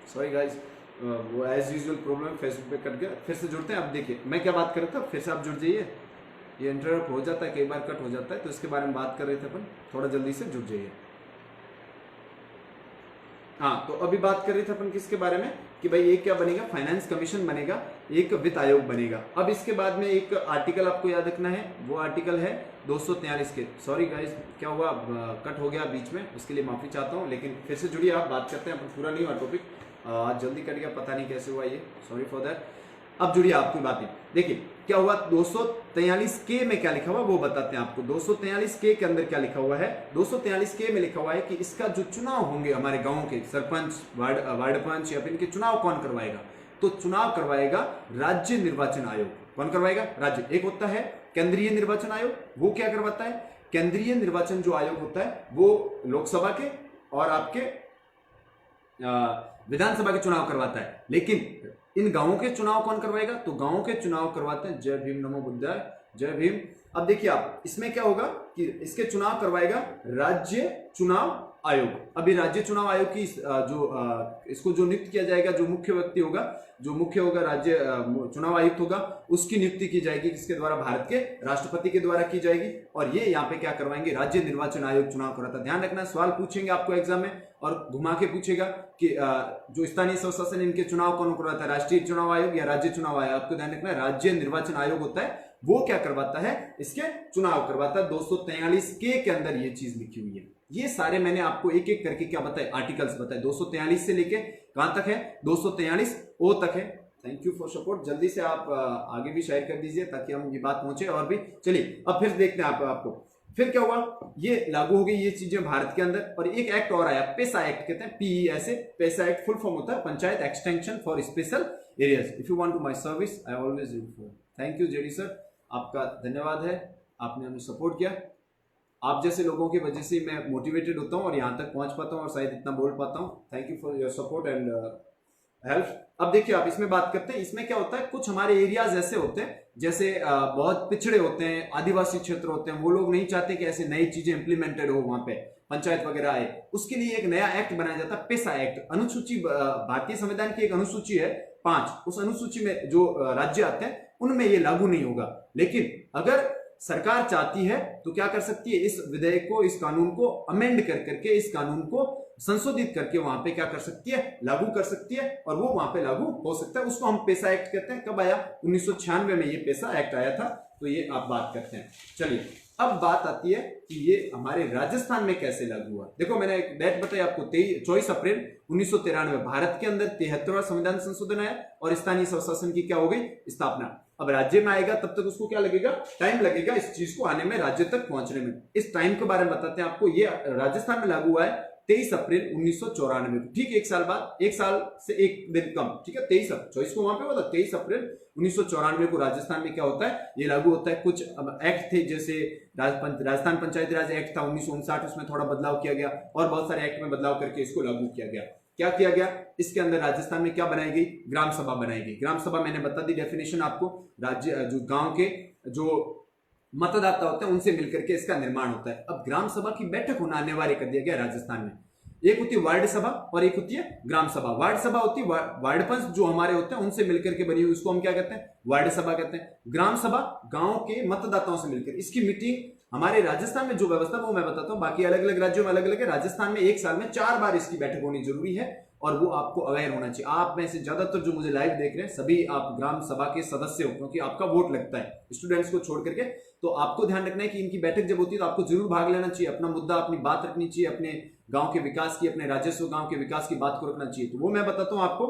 Sorry guys, वो as usual problem Facebook पे cut गया, फिर से जुड़ते हैं। अब देखिए मैं क्या बात कर रहा था, फिर से आप जुड़ जाइए। ये इंटरप्ट हो जाता है, कई बार कट हो जाता है, तो इसके बारे में बात कर रहे थे अपन, थोड़ा जल्दी से जुड़ जाइए। हाँ, तो अभी बात कर रहे थे अपन किसके बारे में कि भाई एक क्या बनेगा, फाइनेंस कमीशन बनेगा, एक वित्त आयोग बनेगा। अब इसके बाद में एक आर्टिकल आपको याद रखना है, वो आर्टिकल है 243 के। सॉरी गाइस, क्या हुआ, कट हो गया बीच में, उसके लिए माफी चाहता हूँ, लेकिन फिर से जुड़िए, आप बात करते हैं, अपन पूरा नहीं हुआ टॉपिक, आज जल्दी कट गया, पता नहीं कैसे हुआ ये, सॉरी फॉर दैट। अब जुड़िए आपकी बातें, देखिए क्या हुआ, 243 के में क्या लिखा हुआ वो बताते हैं आपको। 243 के अंदर क्या लिखा हुआ है, 243 के में लिखा हुआ है कि इसका जो चुनाव होंगे हमारे गांव के सरपंच, वार्ड पंच या फिर इनके चुनाव कौन करवाएगा, तो चुनाव करवाएगा राज्य निर्वाचन आयोग। कौन करवाएगा, राज्य। एक होता है केंद्रीय निर्वाचन आयोग, वो क्या करवाता है, केंद्रीय निर्वाचन जो आयोग होता है वो लोकसभा के और आपके विधानसभा के चुनाव करवाता है। लेकिन इन गांवों के चुनाव कौन करवाएगा, तो गांवों के चुनाव करवाते हैं, जय भीम नमो बुद्धाय, जय भीम। अब देखिए आप, इसमें क्या होगा कि इसके चुनाव करवाएगा राज्य चुनाव आयोग। अभी राज्य चुनाव आयोग की इसको जो नियुक्त किया जाएगा, जो मुख्य व्यक्ति होगा, जो मुख्य होगा राज्य चुनाव आयुक्त होगा, उसकी नियुक्ति की जाएगी किसके द्वारा, भारत के राष्ट्रपति के द्वारा की जाएगी। और ये यहाँ पे क्या करवाएंगे, राज्य निर्वाचन आयोग चुनाव कराता है। ध्यान रखना, सवाल पूछेंगे आपको एग्जाम में और घुमा के पूछेगा कि जो स्थानीय स्वशासन इनके चुनाव कौन करवाता है, राष्ट्रीय चुनाव आयोग या राज्य चुनाव आयोग। आपको ध्यान रखना, राज्य निर्वाचन आयोग होता है वो क्या करवाता है, इसके चुनाव करवाता है। 243 के अंदर ये चीज लिखी हुई है। ये सारे मैंने आपको एक एक करके क्या बताए, आर्टिकल्स बताए। 243 से लेके कहां तक है, 243 ओ तक है। Thank you for support. जल्दी से आप आगे भी शेयर कर दीजिए ताकि हम ये बात पहुंचे और भी। चलिए अब फिर देखते हैं आपको फिर क्या हुआ, ये लागू हो गई ये चीजें भारत के अंदर। और एक एक्ट और आया, पेसा एक्ट कहते हैं, PESA, PESA act full form होता है panchayat extension for special areas. If you want to my service I always read for. Thank you JD sir, आपका धन्यवाद है, आपने हमें सपोर्ट किया। आप जैसे लोगों की वजह से मैं मोटिवेटेड होता हूँ और यहाँ तक पहुंच पाता हूँ और शायद इतना बोल पाता हूँ। Thank you for your support and help. अब देखिए आप, इसमें बात करते हैं, इसमें क्या होता है, कुछ हमारे एरियाज ऐसे होते हैं जैसे बहुत पिछड़े होते हैं, आदिवासी क्षेत्र होते हैं, वो लोग नहीं चाहते कि ऐसे नई चीजें इंप्लीमेंटेड हो, वहां पे पंचायत वगैरह आए। उसके लिए एक नया एक्ट बनाया जाता है, पेसा एक्ट। अनुसूची, भारतीय संविधान की एक अनुसूची है 5, उस अनुसूची में जो राज्य आते हैं उनमें ये लागू नहीं होगा। लेकिन अगर सरकार चाहती है तो क्या कर सकती है, इस विधेयक को, इस कानून को अमेंड कर करके, इस कानून को संशोधित करके वहां पे क्या कर सकती है, लागू कर सकती है, और वो वहां पे लागू हो सकता है। उसको हम पेसा एक्ट कहते हैं। कब आया, 1996 में ये पेसा एक्ट आया था। तो ये आप बात करते हैं। चलिए अब बात आती है कि ये हमारे राजस्थान में कैसे लागू हुआ। देखो मैंने एक डेट बताई आपको, 24 अप्रैल 1993 भारत के अंदर 73वां संविधान संशोधन आया और स्थानीय स्वशासन की क्या हो गई, स्थापना। अब राज्य में आएगा तब तक उसको क्या लगेगा, टाइम लगेगा इस चीज को आने में, राज्य तक पहुंचने में। इस टाइम के बारे में बताते हैं आपको। ये राजस्थान में लागू हुआ है 23 अप्रैल 1994 को, ठीक 1 साल बाद, 1 साल से 1 दिन कम, ठीक है, 24 को वहां पे होता, 23 अप्रैल 1994 को राजस्थान में क्या होता है, ये लागू होता है। कुछ एक्ट थे, जैसे राजस्थान पंचायती राज एक्ट था 1959, उसमें थोड़ा बदलाव किया गया और बहुत सारे एक्ट में बदलाव करके इसको लागू किया गया। क्या किया गया, इसके अंदर राजस्थान में क्या बनाई गई, ग्राम सभा बनाई गई। ग्राम सभा मैंने बता दी डेफिनेशन आपको, राज्य जो गांव के जो मतदाता होते हैं उनसे मिलकर के इसका निर्माण होता है। अब ग्राम सभा की बैठक होना अनिवार्य कर दिया गया राजस्थान में। एक होती है वार्ड सभा और एक होती है ग्राम सभा। वार्ड सभा होती है वार्ड पंच जो हमारे होते हैं उनसे मिलकर के बनी हुई, उसको हम क्या कहते हैं, वार्ड सभा कहते हैं। ग्राम सभा गांव के मतदाताओं से मिलकर, इसकी मीटिंग हमारे राजस्थान में जो व्यवस्था वो मैं बताता हूं, बाकी अलग अलग राज्यों में अलग अलग है। राजस्थान में 1 साल में 4 बार इसकी बैठक होनी जरूरी है और वो आपको अवेयर होना चाहिए। आप में से ज्यादातर जो मुझे लाइव देख रहे हैं सभी आप ग्राम सभा के सदस्य हो, क्योंकि आपका वोट लगता है स्टूडेंट्स को छोड़ करके। तो आपको ध्यान रखना है कि इनकी बैठक जब होती है तो आपको जरूर भाग लेना चाहिए, अपना मुद्दा, अपनी बात रखनी चाहिए, अपने गांव के विकास की, अपने राजस्व गांव के विकास की बात को रखना चाहिए। तो वो मैं बताता हूं आपको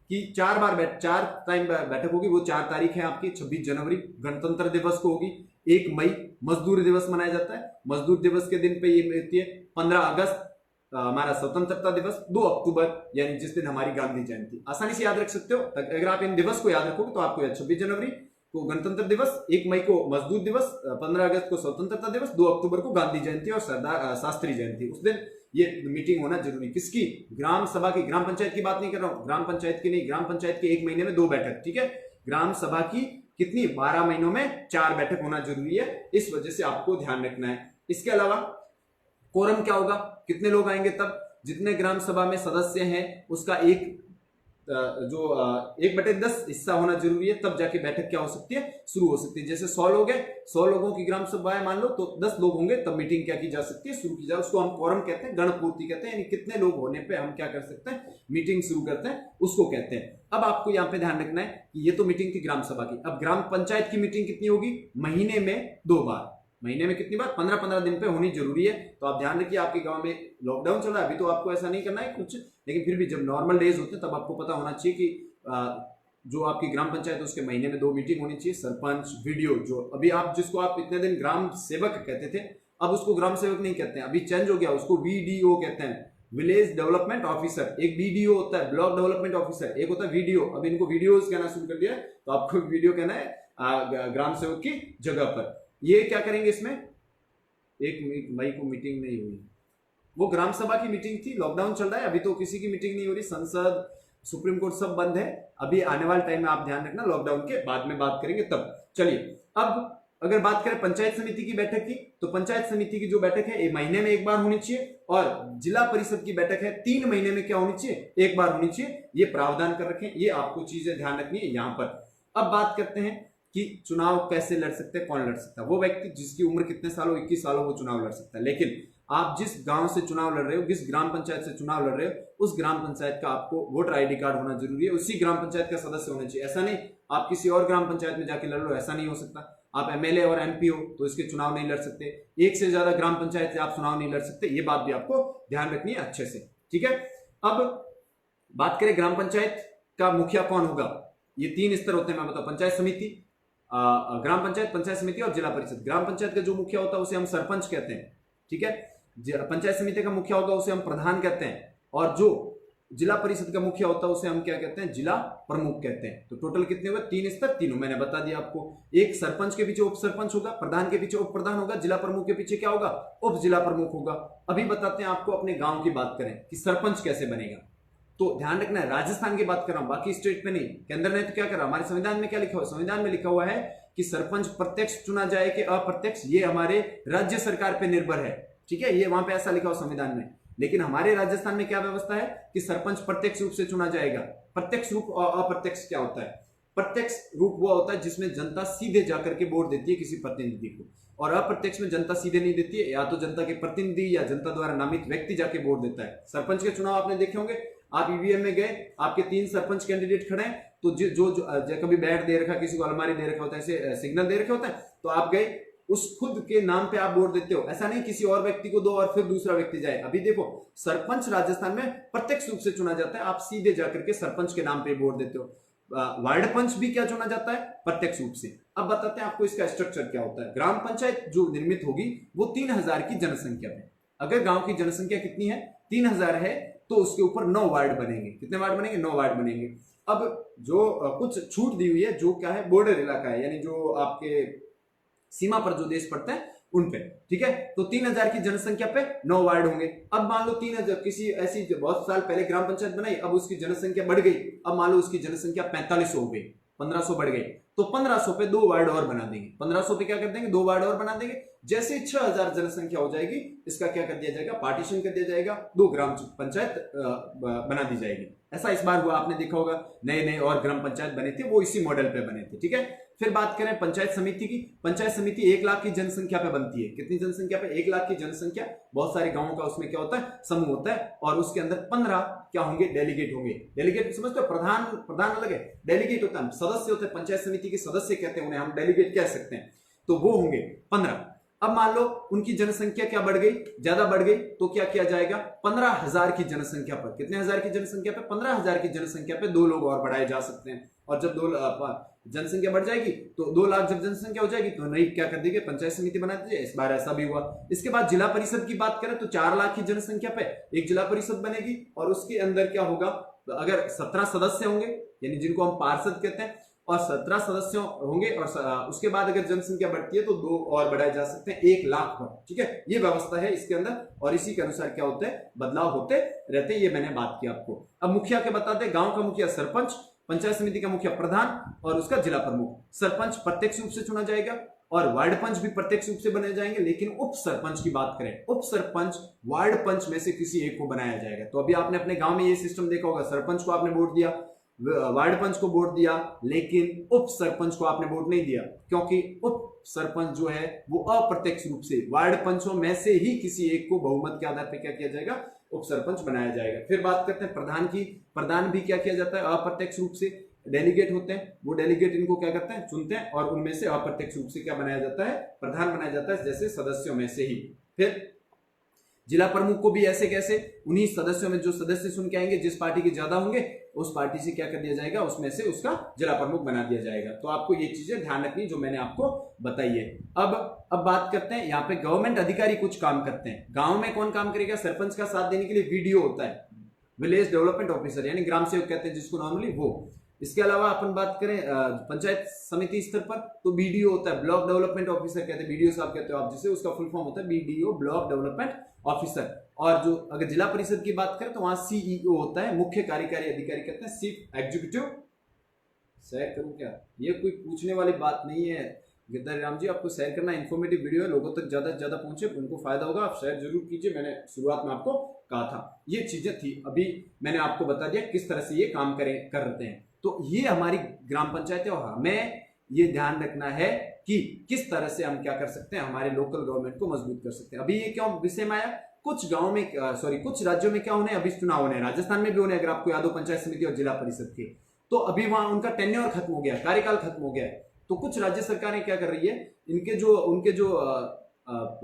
कि 4 टाइम बैठक होगी। वो 4 तारीख है आपकी, 26 जनवरी गणतंत्र दिवस को होगी, 1 मई मजदूर दिवस मनाया जाता है, मजदूर दिवस के दिन पे ये होती है, 15 अगस्त हमारा स्वतंत्रता दिवस, 2 अक्टूबर यानी जिस दिन हमारी गांधी जयंती। आसानी से याद रख सकते हो अगर आप इन दिवस को याद रखोगे तो आपको याद, 26 जनवरी को गणतंत्र दिवस, 1 मई को मजदूर दिवस, 15 अगस्त को स्वतंत्रता दिवस, 2 अक्टूबर को गांधी जयंती और सरदार शास्त्री जयंती। उस दिन ये मीटिंग होना जरूरी। किसकी, ग्राम सभा की। ग्राम पंचायत की बात नहीं कर रहा हूं, ग्राम पंचायत की नहीं, ग्राम पंचायत के 1 महीने में 2 बैठक, ठीक है। ग्राम सभा की कितनी, 12 महीनों में 4 बैठक होना जरूरी है, इस वजह से आपको ध्यान रखना है। इसके अलावा कोरम क्या होगा, कितने लोग आएंगे तब, जितने ग्राम सभा में सदस्य हैं उसका 1 जो 1/10 हिस्सा होना जरूरी है, तब जाके बैठक क्या हो सकती है, शुरू हो सकती है। जैसे 100 लोग हैं, 100 लोगों की ग्राम सभा है मान लो, तो 10 लोग होंगे तब मीटिंग क्या की जा सकती है, शुरू की जा, उसको हम quorum कहते हैं, गणपूर्ति कहते हैं, यानी कितने लोग होने पे हम क्या कर सकते हैं, मीटिंग शुरू करते हैं, उसको कहते हैं। अब आपको यहाँ पे ध्यान रखना है कि ये तो मीटिंग थी ग्राम सभा की। अब ग्राम पंचायत की मीटिंग कितनी होगी, महीने में 2 बार। महीने में कितनी बार, 15-15 दिन पे होनी जरूरी है। तो आप ध्यान रखिए, आपके गांव में लॉकडाउन चल रहा है अभी, तो आपको ऐसा नहीं करना है कुछ, लेकिन फिर भी जब नॉर्मल डेज होते हैं तब आपको पता होना चाहिए कि जो आपकी ग्राम पंचायत है उसके महीने में 2 मीटिंग होनी चाहिए। सरपंच, वीडियो, जो अभी आप जिसको आप इतने दिन ग्राम सेवक कहते थे, अब उसको ग्राम सेवक नहीं कहते हैं, अभी चेंज हो गया, उसको वीडीओ कहते हैं, विलेज डेवलपमेंट ऑफिसर। एक बीडीओ होता है, ब्लॉक डेवलपमेंट ऑफिसर, एक होता है वीडियो। अब इनको वीडियोस कहना शुरू कर दिया है, तो आपको वीडियो कहना है ग्राम सेवक की जगह पर। ये क्या करेंगे इसमें, 1 मई को मीटिंग नहीं हुई, वो ग्राम सभा की मीटिंग थी, लॉकडाउन चल रहा है अभी, तो किसी की मीटिंग नहीं हो रही, संसद, सुप्रीम कोर्ट सब बंद है अभी। आने वाले टाइम में आप ध्यान रखना, लॉकडाउन के बाद में बात करेंगे तब। चलिए, अब अगर बात करें पंचायत समिति की बैठक की, तो पंचायत समिति की जो बैठक है 1 महीने में 1 बार होनी चाहिए, और जिला परिषद की बैठक है 3 महीने में क्या होनी चाहिए, 1 बार होनी चाहिए। ये प्रावधान कर रखें, ये आपको चीजें ध्यान रखनी है यहाँ पर। अब बात करते हैं कि चुनाव कैसे लड़ सकते हैं, कौन लड़ सकता है। वो व्यक्ति जिसकी उम्र कितने साल हो, 21 साल हो, वो चुनाव लड़ सकता है। लेकिन आप जिस गांव से चुनाव लड़ रहे हो, जिस ग्राम पंचायत से चुनाव लड़ रहे हो, उस ग्राम पंचायत का आपको वोटर आईडी कार्ड होना जरूरी है, उसी ग्राम पंचायत का सदस्य होना चाहिए। ऐसा नहीं आप किसी और ग्राम पंचायत में जाके लड़ लो, ऐसा नहीं हो सकता। आप एमएलए और एमपी हो तो इसके चुनाव नहीं लड़ सकते, एक से ज्यादा ग्राम पंचायत से आप चुनाव नहीं लड़ सकते, ये बात भी आपको ध्यान रखनी है अच्छे से, ठीक है। अब बात करें ग्राम पंचायत का मुखिया कौन होगा, ये 3 स्तर होते हैं, मैं बताऊं। पंचायत समिति, ग्राम पंचायत, पंचायत समिति और जिला परिषद। ग्राम पंचायत का जो मुखिया होता है उसे हम सरपंच कहते हैं, ठीक है। पंचायत समिति का मुखिया होगा उसे हम प्रधान कहते हैं, और जो जिला परिषद का मुखिया होता है उसे हम क्या कहते हैं, जिला प्रमुख कहते हैं। तो टोटल कितने हुए, 3 स्तर, तीनों मैंने बता दिया आपको। एक सरपंच के पीछे उप सरपंच होगा, प्रधान के पीछे उप प्रधान होगा, जिला प्रमुख के पीछे क्या होगा, उप जिला प्रमुख होगा। अभी बताते हैं आपको, अपने गांव की बात करें कि सरपंच कैसे बनेगा, तो ध्यान रखना है राजस्थान की बात कर रहा हूं, बाकी स्टेट में नहीं। केंद्र ने तो क्या करा, हमारे संविधान में क्या लिखा हुआ, संविधान में लिखा हुआ है कि सरपंच प्रत्यक्ष चुना जाए कि अप्रत्यक्ष, ये हमारे राज्य सरकार पे निर्भर है, ठीक है। ये वहां पे ऐसा लिखा हुआ संविधान में। लेकिन हमारे राजस्थान में क्या व्यवस्था है कि सरपंच प्रत्यक्ष रूप से चुना जाएगा। प्रत्यक्ष रूप और अप्रत्यक्ष क्या होता है, प्रत्यक्ष रूप वो होता है जिसमें जनता सीधे जाकर के वोट देती है किसी प्रतिनिधि को, और अप्रत्यक्ष में जनता सीधे नहीं देती है, या तो जनता के प्रतिनिधि या जनता द्वारा नामित व्यक्ति जाके वोट देता है। सरपंच के चुनाव आपने देखे होंगे, आप ईवीएम में गए, आपके 3 सरपंच कैंडिडेट खड़े हैं, तो जो कभी बैट दे रखा, किसी को अलमारी दे रखा होता है, ऐसे सिग्नल दे रखे होता है, तो आप गए, उस खुद के नाम पे आप वोट देते हो, ऐसा नहीं किसी और व्यक्ति को दो और फिर दूसरा व्यक्ति जाए। अभी देखो, सरपंच राजस्थान में प्रत्यक्ष रूप से चुना जाता है, आप सीधे जाकर के सरपंच के नाम पे वोट देते हो। वार्ड पंच भी क्या चुना जाता है, प्रत्यक्ष रूप से। अब बताते हैं आपको इसका स्ट्रक्चर क्या होता है। ग्राम पंचायत जो निर्मित होगी वो 3000 की जनसंख्या में, अगर गांव की जनसंख्या कितनी है, 3000 है, तो उसके ऊपर 9 वार्ड बनेंगे। कितने वार्ड बनेंगे, 9 वार्ड बनेंगे। अब जो कुछ छूट दी हुई है, जो क्या है, बॉर्डर इलाका है, यानी जो आपके सीमा पर जो देश पड़ते हैं उन पे, ठीक है। तो 3000 की जनसंख्या पे 9 वार्ड होंगे। अब मान लो 3000 किसी ऐसी बहुत साल पहले ग्राम पंचायत बनाई, अब उसकी जनसंख्या बढ़ गई, अब मान लो उसकी जनसंख्या 4500 हो गई, 1500 बढ़ गई, तो 1500 पे 2 वार्ड और बना देंगे। 1500 पे क्या कर देंगे, 2 वार्ड और बना देंगे। जैसे 6000 जनसंख्या हो जाएगी, इसका क्या कर दिया जाएगा, पार्टीशन कर दिया जाएगा, 2 ग्राम पंचायत बना दी जाएगी। ऐसा इस बार हुआ, आपने देखा होगा, नए नए और ग्राम पंचायत बने थे, वो इसी मॉडल पे बने थे, ठीक है। फिर बात करें पंचायत समिति की, पंचायत समिति 1 लाख की जनसंख्या पे बनती है। कितनी जनसंख्या पे, 1 लाख की जनसंख्या, बहुत सारे गांवों का उसमें क्या होता है, समूह होता है, और उसके अंदर 15 क्या होंगे, डेलीगेट होंगे। डेलीगेट समझते हो, प्रधान अलग है, डेलीगेट होता है, सदस्य होते हैं, पंचायत समिति के सदस्य कहते हैं उन्हें, हम डेलीगेट कह सकते हैं, तो वो होंगे 15। अब मान लो उनकी जनसंख्या क्या बढ़ गई, ज्यादा बढ़ गई, तो क्या किया जाएगा, 15000 की जनसंख्या पर, कितने हजार की जनसंख्या पे, 15000 की जनसंख्या पे 2 लोग और बढ़ाए जा सकते हैं। और जब 2 जनसंख्या बढ़ जाएगी, तो 2 लाख जब जनसंख्या हो जाएगी, तो नई क्या कर देंगे, पंचायत समिति बना दीजिए। इस बार ऐसा भी हुआ। इसके बाद जिला परिषद की बात करें तो 4 लाख की जनसंख्या पे एक जिला परिषद बनेगी, और उसके अंदर क्या होगा, अगर 17 सदस्य होंगे, यानी जिनको हम पार्षद कहते हैं, और 17 सदस्य होंगे, और उसके बाद अगर जनसंख्या बढ़ती है तो 2 और बढ़ाए जा सकते हैं 1 लाख पर, ठीक है। ये व्यवस्था है इसके अंदर, और इसी के अनुसार क्या होते हैं, बदलाव होते रहते हैं। ये मैंने बात की आपको। अब मुखिया के बताते हैं, गांव का मुखिया सरपंच, पंचायत समिति का मुखिया प्रधान, और उसका जिला प्रमुख। सरपंच प्रत्यक्ष रूप से चुना जाएगा, और वार्ड पंच भी प्रत्यक्ष रूप से बने जाएंगे। लेकिन उप सरपंच की बात करें, उप सरपंच वार्ड पंच में से किसी एक को बनाया जाएगा। तो अभी आपने अपने गांव में ये सिस्टम देखा होगा, सरपंच को आपने वोट दिया, वार्ड पंच को वोट दिया, लेकिन उप सरपंच को आपने वोट नहीं दिया, क्योंकि उप सरपंच जो है वो अप्रत्यक्ष रूप से वार्ड पंचों में से ही किसी एक को बहुमत के आधार पर क्या किया जाएगा, उप सरपंच बनाया जाएगा। फिर बात करते हैं प्रधान की। प्रधान भी क्या किया जाता है, अप्रत्यक्ष रूप से डेलीगेट होते हैं, वो डेलीगेट इनको क्या करते हैं, चुनते हैं, और उनमें से अप्रत्यक्ष रूप से क्या बनाया जाता है, प्रधान बनाया जाता है, जैसे सदस्यों में से ही। फिर जिला प्रमुख को भी ऐसे कैसे, उन्हीं सदस्यों में जो सदस्य चुन के आएंगे, जिस पार्टी के ज्यादा होंगे उस पार्टी से क्या कर दिया जाएगा, उसमें से उसका जिला प्रमुख बना दिया जाएगा। तो आपको ये चीजें ध्यान रखनी जो मैंने आपको बताई है। अब बात करते हैं, यहाँ पे गवर्नमेंट अधिकारी कुछ काम करते हैं। गांव में कौन काम करेगा, सरपंच का साथ देने के लिए वीडीओ होता है, विलेज डेवलपमेंट ऑफिसर, यानी ग्राम सेवक कहते हैं जिसको नॉर्मली, वो। इसके अलावा अपन बात करें पंचायत समिति स्तर पर, तो बीडीओ होता है, ब्लॉक डेवलपमेंट ऑफिसर कहते हैं, बीडीओ साहब कहते हो आप जिसे, उसका फुल फॉर्म होता है बीडीओ, ब्लॉक डेवलपमेंट ऑफिसर। और जो अगर जिला परिषद की बात करें तो वहां सीईओ होता है, मुख्य कार्यकारी अधिकारी कहते हैं, चीफ एग्जीक्यूटिव। शेयर करूं क्या, ये कोई पूछने वाली बात नहीं है गिरधारी राम जी, आपको शेयर करना, इन्फॉर्मेटिव वीडियो है, लोगों तक ज्यादा से ज्यादा पहुंचे, उनको फायदा होगा, आप शेयर जरूर कीजिए। मैंने शुरुआत में आपको कहा था ये चीजें थी, अभी मैंने आपको बता दिया किस तरह से ये काम करते हैं। तो ये हमारी ग्राम पंचायत है, और हमें ये ध्यान रखना है कि किस तरह से हम क्या कर सकते हैं, हमारे लोकल गवर्नमेंट को मजबूत कर सकते हैं। अभी ये क्यों विषय में आया, कुछ गांव में कुछ राज्यों में क्या होने, अभी चुनाव होने, राजस्थान में भी होने, अगर आपको याद हो, पंचायत समिति और जिला परिषद के, तो अभी वहां उनका टेन्योर खत्म हो गया, कार्यकाल खत्म हो गया है। तो कुछ राज्य सरकारें क्या कर रही है, उनके जो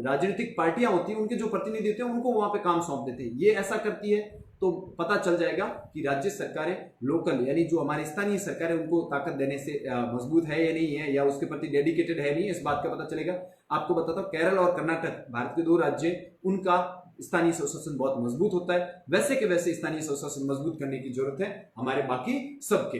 राजनीतिक पार्टियां होती हैं, उनके जो प्रतिनिधि होते हैं, उनको वहां पे काम सौंप देते हैं। ये ऐसा करती है तो पता चल जाएगा कि राज्य सरकारें लोकल, यानी जो हमारी स्थानीय सरकार है, उनको ताकत देने से मजबूत है या नहीं है, या उसके प्रति डेडिकेटेड है नहीं है, इस बात का पता चलेगा। आपको बताता हूं, केरल और कर्नाटक भारत के 2 राज्य, उनका स्थानीय स्वशासन बहुत मजबूत होता है। वैसे के वैसे स्थानीय स्वशासन मजबूत करने की जरूरत है हमारे बाकी सबके।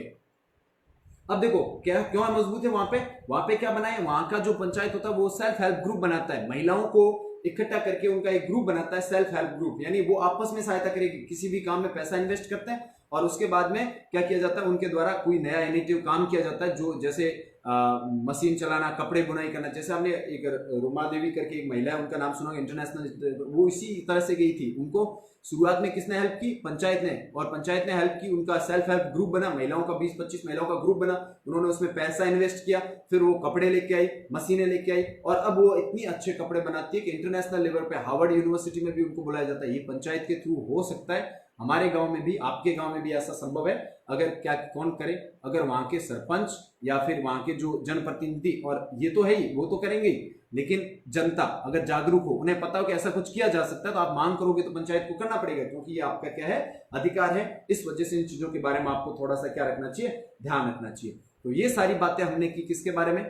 अब देखो क्या क्यों है मजबूत है, वहां पे क्या बनाए, वहां का जो पंचायत होता है वो सेल्फ हेल्प ग्रुप बनाता है, महिलाओं को इकट्ठा करके उनका एक ग्रुप बनाता है, सेल्फ हेल्प ग्रुप, यानी वो आपस में सहायता करेगी, किसी भी काम में पैसा इन्वेस्ट करते हैं, और उसके बाद में क्या किया जाता है, उनके द्वारा कोई नया इनिशिएटिव काम किया जाता है, जो जैसे मशीन चलाना, कपड़े बुनाई करना। जैसे हमने एक रुमा देवी करके एक महिला है, उनका नाम सुना, इंटरनेशनल, वो इसी तरह से गई थी। उनको शुरुआत में किसने हेल्प की, पंचायत ने, और पंचायत ने हेल्प की, उनका सेल्फ हेल्प ग्रुप बना, महिलाओं का 20-25 महिलाओं का ग्रुप बना, उन्होंने उसमें पैसा इन्वेस्ट किया, फिर वो कपड़े लेके आई, मशीनें लेके आई, और अब वो इतनी अच्छे कपड़े बनाती है कि इंटरनेशनल लेवल पे हार्वर्ड यूनिवर्सिटी में भी उनको बुलाया जाता है। ये पंचायत के थ्रू हो सकता है, हमारे गांव में भी, आपके गांव में भी ऐसा संभव है। अगर क्या कौन करे, अगर वहां के सरपंच या फिर वहां के जो जनप्रतिनिधि, और ये तो है ही, वो तो करेंगे ही, लेकिन जनता अगर जागरूक हो, उन्हें पता हो कि ऐसा कुछ किया जा सकता है, तो आप मांग करोगे तो पंचायत को करना पड़ेगा, क्योंकि ये आपका क्या है, अधिकार है। इस वजह से इन चीजों के बारे में आपको थोड़ा सा क्या रखना चाहिए, ध्यान रखना चाहिए। तो ये सारी बातें हमने की किसके बारे में,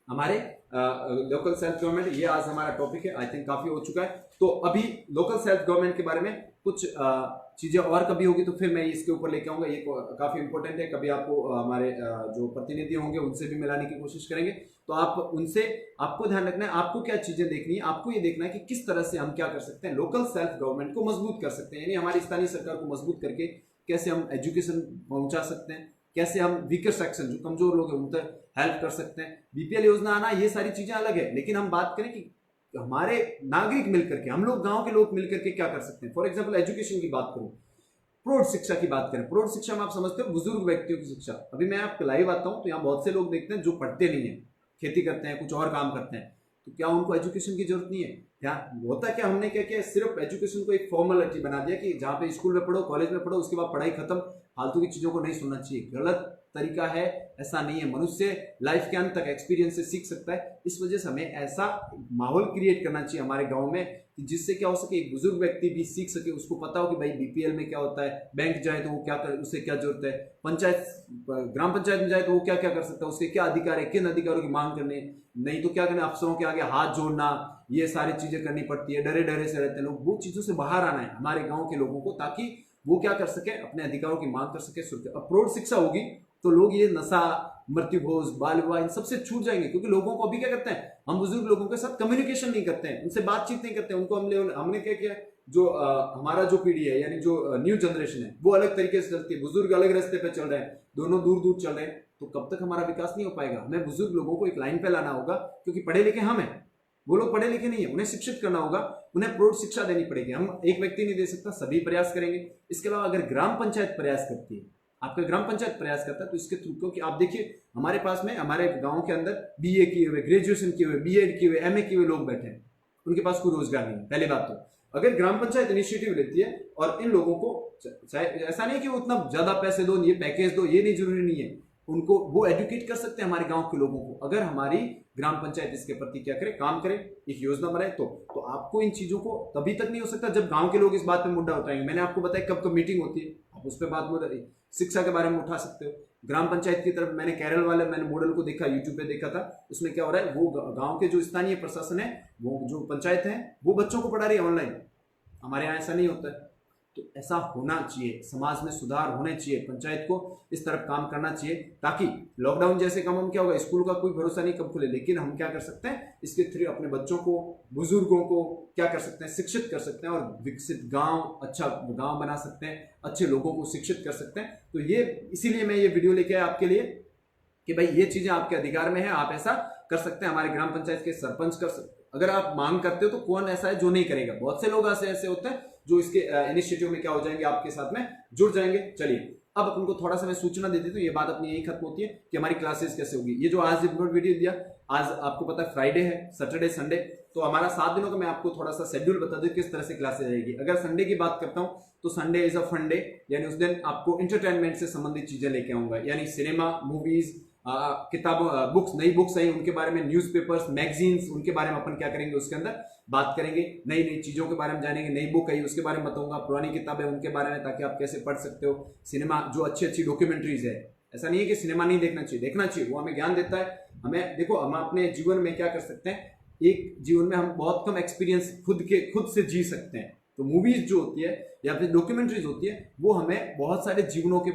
हमारे लोकल सेल्फ गवर्नमेंट। ये आज हमारा टॉपिक है, आई थिंक काफी हो चुका है। तो अभी लोकल सेल्फ गवर्नमेंट के बारे में कुछ चीजें और कभी होगी तो फिर मैं इसके ऊपर लेके आऊंगा, ये काफी इंपॉर्टेंट है। कभी आपको हमारे जो प्रतिनिधि होंगे उनसे भी मिलाने की कोशिश करेंगे, तो आप उनसे, आपको ध्यान रखना है, आपको क्या चीजें देखनी है, आपको ये देखना है कि किस तरह से हम क्या कर सकते हैं, लोकल सेल्फ गवर्नमेंट को मजबूत कर सकते हैं, यानी हमारी स्थानीय सरकार को मजबूत करके कैसे हम एजुकेशन पहुंचा सकते हैं, कैसे हम वीकर सेक्शन, जो कमजोर लोग हैं, उन तक हेल्प कर सकते हैं, बीपीएल योजना आना, ये सारी चीजें अलग है। लेकिन हम बात करें कि हमारे नागरिक मिलकर के, हम लोग गांव के लोग मिलकर के क्या कर सकते हैं। फॉर एग्जांपल एजुकेशन की बात करूं, प्रौढ़ शिक्षा की बात करें, प्रौढ़ शिक्षा में आप समझते हो बुजुर्ग व्यक्तियों की शिक्षा। अभी मैं आपको लाइव आता हूं तो यहाँ बहुत से लोग देखते हैं जो पढ़ते नहीं है, खेती करते हैं, कुछ और काम करते हैं, तो क्या उनको एजुकेशन की जरूरत नहीं है? क्या होता है, क्या हमने क्या किया, सिर्फ एजुकेशन को एक फॉर्मेलिटी बना दिया कि जहाँ पे स्कूल में पढ़ो, कॉलेज में पढ़ो, उसके बाद पढ़ाई खत्म, फालतू की चीजों को नहीं सुनना चाहिए। गलत तरीका है, ऐसा नहीं है। मनुष्य लाइफ के अंत तक एक्सपीरियंस से सीख सकता है। इस वजह से हमें ऐसा माहौल क्रिएट करना चाहिए हमारे गांव में कि जिससे क्या हो सके, एक बुजुर्ग व्यक्ति भी सीख सके, उसको पता हो कि भाई बीपीएल में क्या होता है, बैंक जाए तो वो क्या कर, उसे क्या जरूरत है, पंचायत ग्राम पंचायत में जाए तो वो क्या क्या कर सकता है, उसके क्या अधिकार है, किन अधिकारों की मांग करने, नहीं तो क्या करना, अफसरों के आगे हाथ जोड़ना, ये सारी चीजें करनी पड़ती है, डरे डरे से रहते हैं लोग। वो चीजों से बाहर आना है हमारे गाँव के लोगों को, ताकि वो क्या कर सके, अपने अधिकारों की मांग कर सके। अब प्रौढ़ शिक्षा होगी तो लोग ये नशा, मृत्युभोज, बाल विवाह, इन सबसे छूट जाएंगे। क्योंकि लोगों को अभी क्या करते हैं, हम बुजुर्ग लोगों के साथ कम्युनिकेशन नहीं करते हैं, उनसे बातचीत नहीं करते हैं, उनको हमने क्या किया, जो हमारा जो पीढ़ी है, यानी जो न्यू जनरेशन है, वो अलग तरीके से चलती है, बुजुर्ग अलग रास्ते पे चल रहे हैं, दोनों दूर दूर चल रहे हैं, तो कब तक हमारा विकास नहीं हो पाएगा। हमें बुजुर्ग लोगों को एक लाइन पे लाना होगा, क्योंकि पढ़े लिखे हम हैं, वो लोग पढ़े लिखे नहीं है, उन्हें शिक्षित करना होगा, उन्हें प्रौढ़ शिक्षा देनी पड़ेगी। हम एक व्यक्ति नहीं दे सकता, सभी प्रयास करेंगे। इसके अलावा अगर ग्राम पंचायत प्रयास करती है, आपका ग्राम पंचायत प्रयास करता है तो इसके थ्रू, क्योंकि आप देखिए हमारे पास में हमारे गांव के अंदर बीए किए हुए, ग्रेजुएशन किए हुए, बीएड किए हुए, एमए किए हुए लोग बैठे हैं, उनके पास कोई रोजगार नहीं है। पहली बात तो अगर ग्राम पंचायत इनिशिएटिव लेती है और इन लोगों को, चाहे ऐसा नहीं कि उतना ज्यादा पैसे दो, ये पैकेज दो, ये नहीं जरूरी नहीं है, उनको वो एजुकेट कर सकते हैं हमारे गांव के लोगों को, अगर हमारी ग्राम पंचायत इसके प्रति क्या करे, काम करे, एक योजना बनाए तो आपको इन चीजों को तभी तक नहीं हो सकता जब गांव के लोग इस बात पे मुद्दा उठाएंगे। मैंने आपको बताया कब कब मीटिंग होती है, आप उस पर बात, शिक्षा के बारे में उठा सकते हो। ग्राम पंचायत की तरफ मैंने केरल वाले मैंने मॉडल को देखा, यूट्यूब पे देखा था, उसमें क्या हो रहा है, वो गांव के जो स्थानीय प्रशासन है, वो जो पंचायत है, वो बच्चों को पढ़ा रही है ऑनलाइन। हमारे यहाँ ऐसा नहीं होता है, तो ऐसा होना चाहिए, समाज में सुधार होने चाहिए, पंचायत को इस तरफ काम करना चाहिए, ताकि लॉकडाउन जैसे काम, हम क्या होगा, स्कूल का कोई भरोसा नहीं कब खुले, लेकिन हम क्या कर सकते हैं, इसके थ्रू अपने बच्चों को, बुजुर्गों को क्या कर सकते हैं, शिक्षित कर सकते हैं और विकसित गांव, अच्छा गांव बना सकते हैं, अच्छे लोगों को शिक्षित कर सकते हैं। तो ये इसीलिए मैं ये वीडियो लेके आया आपके लिए कि भाई ये चीजें आपके अधिकार में है, आप ऐसा कर सकते हैं। हमारे ग्राम पंचायत के सरपंच कर सकते हैं, अगर आप मांग करते हो तो कौन ऐसा है जो नहीं करेगा, बहुत से लोग ऐसे होते हैं जो इसके इनिशिएटिव में क्या हो जाएंगे, आपके साथ में जुड़ जाएंगे। चलिए अब अपन को थोड़ा सा मैं सूचना दे देता हूँ, ये बात अपनी यही खत्म होती है कि हमारी क्लासेस कैसे होगी। ये जो आज वीडियो दिया, आज आपको पता है फ्राइडे है, सैटरडे संडे, तो हमारा 7 दिनों का मैं आपको थोड़ा सा शेड्यूल बता दूं किस तरह से क्लासेस रहेगी। अगर संडे की बात करता हूँ तो Sunday is a fun day, यानी उस दिन आपको इंटरटेनमेंट से संबंधित चीजें लेके आऊंगा, यानी सिनेमा, मूवीज, किताबों, बुक्स, नई बुक्स आई उनके बारे में, न्यूज़पेपर्स, मैगजीन्स, उनके बारे में अपन क्या करेंगे, उसके अंदर बात करेंगे, नई नई चीजों के बारे में जानेंगे, नई बुक आई उसके बारे में बताऊंगा, पुरानी किताबें उनके बारे में, ताकि आप कैसे पढ़ सकते हो। सिनेमा, जो अच्छी अच्छी डॉक्यूमेंट्रीज है, ऐसा नहीं है कि सिनेमा नहीं देखना चाहिए, देखना चाहिए, वो हमें ज्ञान देता है। हमें देखो, हम अपने जीवन में क्या कर सकते हैं, एक जीवन में हम बहुत कम एक्सपीरियंस खुद से जी सकते हैं, तो मूवीज जो होती है या फिर डॉक्यूमेंट्रीज होती है, वो हमें बहुत सारे जीवनों के,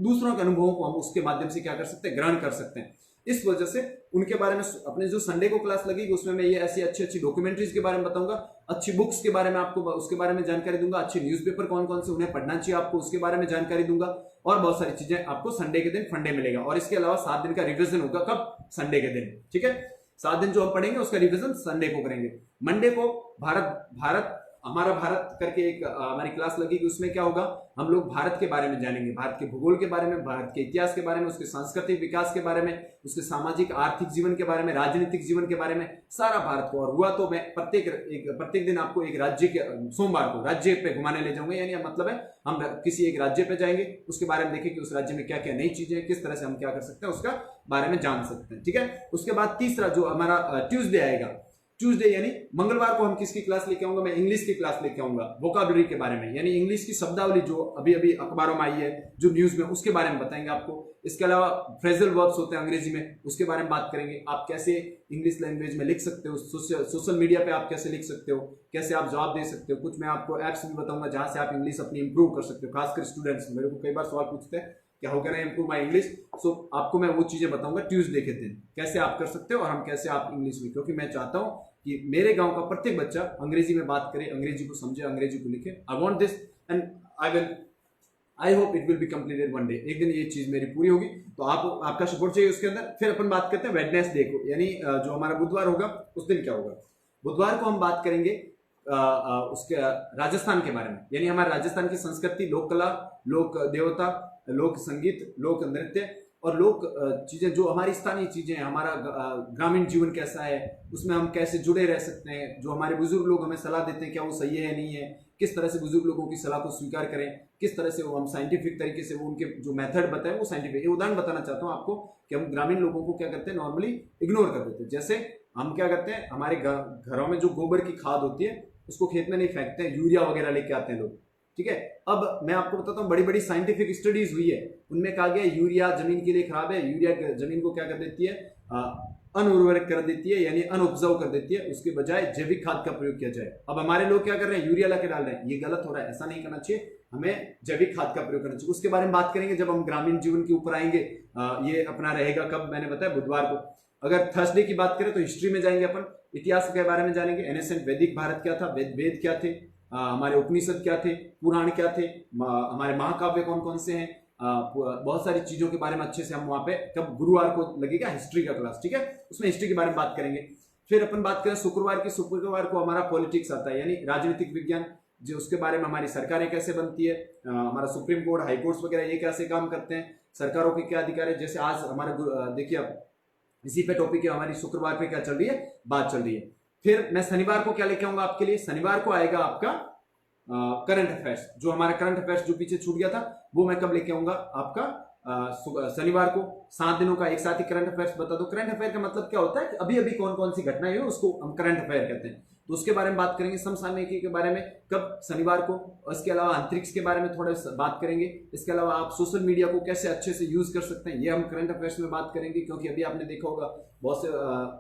दूसरों के अनुभवों को हम उसके माध्यम से क्या कर सकते हैं, ग्रहण कर सकते हैं। इस वजह से उनके बारे में अपने जो संडे को क्लास लगेगी उसमें मैं ये ऐसी अच्छी अच्छी डॉक्यूमेंट्रीज के बारे में बताऊंगा, अच्छी बुक्स के बारे में आपको उसके बारे में जानकारी दूंगा, अच्छे न्यूज़पेपर कौन कौन से उन्हें पढ़ना चाहिए आपको उसके बारे में जानकारी दूंगा, और बहुत सारी चीजें आपको संडे के दिन फंडे मिलेगा। और इसके अलावा 7 दिन का रिविजन होगा, कब, संडे के दिन, ठीक है। 7 दिन जो हम पढ़ेंगे उसका रिविजन संडे को करेंगे। मंडे को भारत हमारा भारत करके एक हमारी क्लास लगेगी, उसमें क्या होगा, हम लोग भारत के बारे में जानेंगे, भारत के भूगोल के बारे में, भारत के इतिहास के बारे में, उसके सांस्कृतिक विकास के बारे में, उसके सामाजिक आर्थिक जीवन के बारे में, राजनीतिक जीवन के बारे में, सारा भारत को। और हुआ तो मैं प्रत्येक दिन आपको एक राज्य के, सोमवार को राज्य पे घुमाने ले जाऊंगा, यानी मतलब है हम किसी एक राज्य पे जाएंगे, उसके बारे में देखें कि उस राज्य में क्या क्या नई चीजें, किस तरह से हम क्या कर सकते हैं, उसका बारे में जान सकते हैं, ठीक है। उसके बाद तीसरा जो हमारा ट्यूसडे आएगा, ट्यूसडे यानी मंगलवार को हम किसकी क्लास लेके आऊंगा, मैं इंग्लिश की क्लास लेके आऊंगा, वोकाबुलरी के बारे में, यानी इंग्लिश की शब्दावली जो अभी अभी अखबारों में आई है, जो न्यूज में, उसके बारे में बताएंगे आपको। इसके अलावा फ्रेजल वर्ब्स होते हैं अंग्रेजी में, उसके बारे में बात करेंगे, आप कैसे इंग्लिश लैंग्वेज में लिख सकते हो, सोशल मीडिया पे आप कैसे लिख सकते हो, कैसे आप जवाब दे सकते हो। कुछ मैं आपको एप्स भी बताऊंगा जहां से आप इंग्लिश अपनी इंप्रूव कर सकते हो, खासकर स्टूडेंट्स मेरे को कई बार सवाल पूछते हैं क्या हो, can I improve my English, so आपको मैं वो चीजें बताऊंगा ट्यूसडे के दिन, कैसे आप कर सकते हो और हम कैसे आप इंग्लिश में, क्योंकि मैं चाहता हूं कि मेरे गांव का प्रत्येक बच्चा अंग्रेजी में बात करे, अंग्रेजी को समझे, अंग्रेजी को लिखे। I want this and I hope it will be completed one day, एक दिन ये चीज मेरी पूरी होगी, तो आपका सपोर्ट चाहिए उसके अंदर। फिर अपन बात करते हैं वेडनेसडे को, यानी जो हमारा बुधवार होगा उस दिन क्या होगा। बुधवार को हम बात करेंगे उसके राजस्थान के बारे में, यानी हमारे राजस्थान की संस्कृति, लोक कला, लोक देवता, लोक संगीत, लोक नृत्य और लोक चीजें, जो हमारी स्थानीय चीजें हैं, हमारा ग्रामीण जीवन कैसा है, उसमें हम कैसे जुड़े रह सकते हैं, जो हमारे बुजुर्ग लोग हमें सलाह देते हैं क्या वो सही है नहीं है, किस तरह से बुजुर्ग लोगों की सलाह को स्वीकार करें, किस तरह से वो हम साइंटिफिक तरीके से वो उनके जो मेथड बताए वो साइंटिफिक। ये उदाहरण बताना चाहता हूँ आपको कि हम ग्रामीण लोगों को क्या करते हैं, नॉर्मली इग्नोर कर देते हैं। जैसे हम क्या करते हैं, हमारे घरों में जो गोबर की खाद होती है उसको खेत में नहीं फेंकते हैं, यूरिया वगैरह लेके आते हैं लोग, ठीक है। अब मैं आपको बताता हूँ, बड़ी बड़ी साइंटिफिक स्टडीज हुई है, उनमें कहा गया यूरिया जमीन के लिए खराब है, यूरिया जमीन को क्या कर देती है, अनउर्वरक कर देती है, यानी अनउपजाऊ कर देती है, उसके बजाय जैविक खाद का प्रयोग किया जाए। अब हमारे लोग क्या कर रहे हैं, यूरिया लाके डाल रहे हैं, ये गलत हो रहा है, ऐसा नहीं करना चाहिए, हमें जैविक खाद का प्रयोग करना चाहिए। उसके बारे में बात करेंगे जब हम ग्रामीण जीवन के ऊपर आएंगे, ये अपना रहेगा कब, मैंने बताया बुधवार को। अगर थर्सडे की बात करें तो हिस्ट्री में जाएंगे अपन, इतिहास के बारे में जानेंगे, एनेसेंट वैदिक भारत क्या था, वेद क्या थे, हमारे उपनिषद क्या थे, पुराण क्या थे, हमारे महाकाव्य कौन कौन से हैं, बहुत सारी चीजों के बारे में अच्छे से हम वहां पे, कब गुरुवार को लगेगा हिस्ट्री का क्लास, ठीक है, उसमें हिस्ट्री के बारे में बात करेंगे। फिर अपन बात करें शुक्रवार को हमारा पॉलिटिक्स आता है, यानी राजनीतिक विज्ञान, जो उसके बारे में हमारी सरकारें कैसे बनती है, हमारा सुप्रीम कोर्ट, हाई कोर्ट्स वगैरह ये कैसे काम करते हैं, सरकारों के क्या अधिकार है। जैसे आज हमारे देखिए अब इसी पे टॉपिक है, हमारी शुक्रवार पे क्या चल रही है, बात चल रही है। फिर मैं शनिवार को क्या लेके आऊंगा आपके लिए, शनिवार को आएगा आपका करंट अफेयर्स। जो हमारा करंट अफेयर्स जो पीछे छूट गया था वो मैं कब लेके आऊंगा आपका शनिवार को। 7 दिनों का एक साथ ही करंट अफेयर्स बता दो। करंट अफेयर का मतलब क्या होता है कि अभी अभी कौन कौन सी घटनाएं हुई उसको हम करंट अफेयर कहते हैं। तो उसके बारे में बात करेंगे, समसामयिकी के बारे में कब, शनिवार को। और इसके अलावा अंतरिक्ष के बारे में थोड़ा बात करेंगे। इसके अलावा आप सोशल मीडिया को कैसे अच्छे से यूज कर सकते हैं, ये हम करंट अफेयर्स में बात करेंगे। क्योंकि अभी आपने देखा होगा बहुत से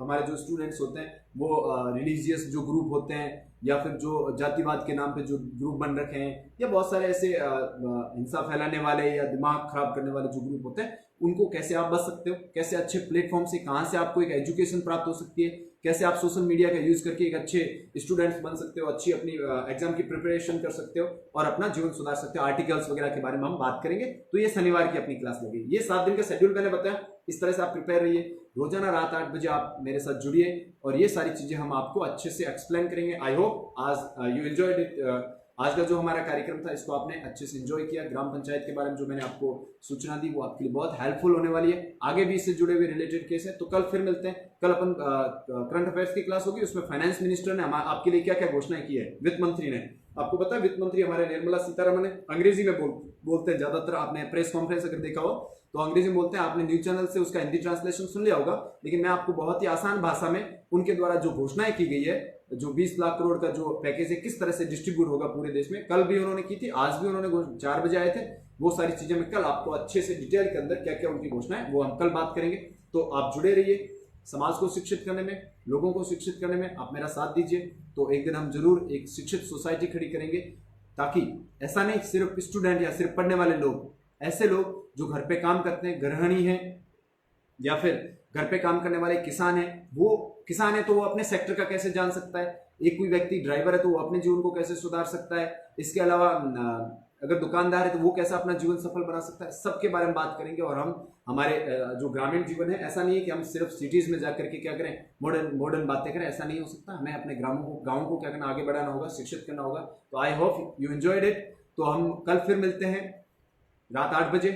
हमारे जो स्टूडेंट्स होते हैं वो रिलीजियस जो ग्रुप होते हैं या फिर जो जातिवाद के नाम पे जो ग्रुप बन रखे हैं, या बहुत सारे ऐसे हिंसा फैलाने वाले या दिमाग खराब करने वाले जो ग्रुप होते हैं, उनको कैसे आप बच सकते हो, कैसे अच्छे प्लेटफॉर्म से कहां से आपको एक एजुकेशन प्राप्त हो सकती है, कैसे आप सोशल मीडिया का यूज करके एक अच्छे स्टूडेंट्स बन सकते हो, अच्छी अपनी एग्जाम की प्रिपरेशन कर सकते हो और अपना जीवन सुधार सकते हो। आर्टिकल्स वगैरह के बारे में हम बात करेंगे। तो ये शनिवार की अपनी क्लास लगेगी। ये 7 दिन का शेड्यूल मैंने बताया, इस तरह से आप प्रिपेयर रहिए। रोजाना रात 8 बजे आप मेरे साथ जुड़िए और ये सारी चीजें हम आपको अच्छे से एक्सप्लेन करेंगे। आई होप आज यू एंजॉयड इट। आज का जो हमारा कार्यक्रम था इसको आपने अच्छे से एंजॉय किया। ग्राम पंचायत के बारे में जो मैंने आपको सूचना दी वो आपके लिए बहुत हेल्पफुल होने वाली है। आगे भी इससे जुड़े हुए रिलेटेड केस है। तो कल फिर मिलते हैं। कल अपन करंट अफेयर्स की क्लास होगी, उसमें फाइनेंस मिनिस्टर ने आपके लिए क्या क्या घोषणाएं की है, वित्त मंत्री ने। आपको पता है वित्त मंत्री हमारे निर्मला सीतारमण है। अंग्रेजी में बोलते हैं ज्यादातर। आपने प्रेस कॉन्फ्रेंस अगर देखा हो तो अंग्रेजी में बोलते हैं। आपने न्यूज चैनल से उसका हिंदी ट्रांसलेशन सुन लिया होगा, लेकिन मैं आपको बहुत ही आसान भाषा में उनके द्वारा जो घोषणाएं की गई है, जो 20 लाख करोड़ का जो पैकेज है किस तरह से डिस्ट्रीब्यूट होगा पूरे देश में, कल भी उन्होंने की थी, आज भी उन्होंने 4 बजे आए थे। वो सारी चीजें मैं कल आपको अच्छे से डिटेल के अंदर क्या क्या उनकी घोषणा है वो हम कल बात करेंगे। तो आप जुड़े रहिए। समाज को शिक्षित करने में, लोगों को शिक्षित करने में आप मेरा साथ दीजिए। तो एक दिन हम जरूर एक शिक्षित सोसाइटी खड़ी करेंगे, ताकि ऐसा नहीं सिर्फ स्टूडेंट या सिर्फ पढ़ने वाले लोग, ऐसे लोग जो घर पे काम करते हैं, गृहिणी हैं या फिर घर पे काम करने वाले किसान हैं, वो किसान है तो वो अपने सेक्टर का कैसे जान सकता है। एक कोई व्यक्ति ड्राइवर है तो वो अपने जीवन को कैसे सुधार सकता है। इसके अलावा अगर दुकानदार है तो वो कैसा अपना जीवन सफल बना सकता है। सबके बारे में बात करेंगे। और हम हमारे जो ग्रामीण जीवन है, ऐसा नहीं है कि हम सिर्फ सिटीज में जाकर के क्या करें, मॉडर्न बातें करें, ऐसा नहीं हो सकता। हमें अपने गाँव को क्या करना, आगे बढ़ाना होगा, शिक्षित करना होगा। तो I hope you enjoyed it. तो हम कल फिर मिलते हैं रात 8 बजे।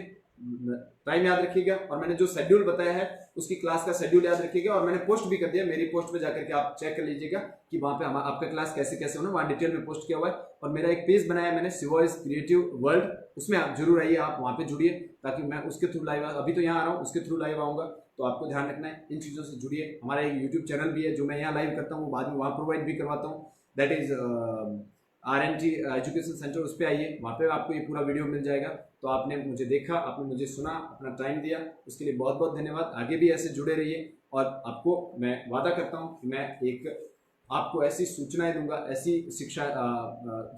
टाइम याद रखिएगा और मैंने जो शेड्यूल बताया है उसकी क्लास का शेड्यूल याद रखिएगा। और मैंने पोस्ट भी कर दिया, मेरी पोस्ट पे जाकर के आप चेक कर लीजिएगा कि वहां पे आपका क्लास कैसे कैसे होना, वहां डिटेल में पोस्ट किया हुआ है। और मेरा एक पेज बनाया मैंने, शिवॉइस क्रिएटिव वर्ल्ड, उसमें आप जरूर आइए, आप वहां पे जुड़िए, ताकि मैं उसके थ्रू लाइव, अभी तो यहाँ आ रहा हूँ, उसके थ्रू लाइव आऊंगा। तो आपको ध्यान रखना है, इन चीजों से जुड़िए। हमारा एक यूट्यूब चैनल भी है जो मैं यहाँ लाइव करता हूँ, बाद में वहाँ प्रोवाइड भी करवाता हूँ, that is RNT education centre. उस पर आइए, वहाँ पे आपको ये पूरा वीडियो मिल जाएगा। तो आपने मुझे देखा, आपने मुझे सुना, अपना टाइम दिया, उसके लिए बहुत बहुत धन्यवाद। आगे भी ऐसे जुड़े रहिए और आपको मैं वादा करता हूँ कि मैं एक आपको ऐसी सूचनाएं दूंगा, ऐसी शिक्षा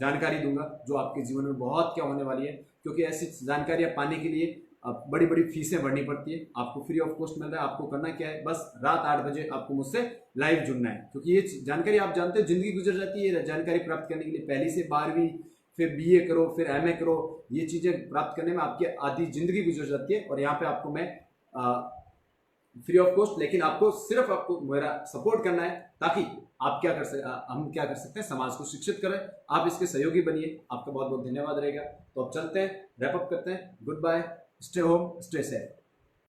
जानकारी दूंगा जो आपके जीवन में बहुत क्या होने वाली है। क्योंकि ऐसी जानकारियाँ पाने के लिए बड़ी बड़ी फीसें भरनी पड़ती है। आपको फ्री ऑफ कॉस्ट मिल रहा है। आपको करना क्या है, बस रात 8 बजे आपको मुझसे लाइव जुड़ना है। क्योंकि ये जानकारी आप जानते हो जिंदगी गुजर जाती है। ये जानकारी प्राप्त करने के लिए पहली से 12वीं, फिर BA करो, फिर MA करो, ये चीजें प्राप्त करने में आपकी आधी जिंदगी गुजर जाती है। और यहाँ पे आपको मैं फ्री ऑफ कॉस्ट, लेकिन आपको मेरा सपोर्ट करना है, ताकि आप हम क्या कर सकते हैं, समाज को शिक्षित करें। आप इसके सहयोगी बनिए। आपका बहुत बहुत धन्यवाद रहेगा। तो अब चलते हैं, रैप अप करते हैं। Goodbye, stay home, stay safe.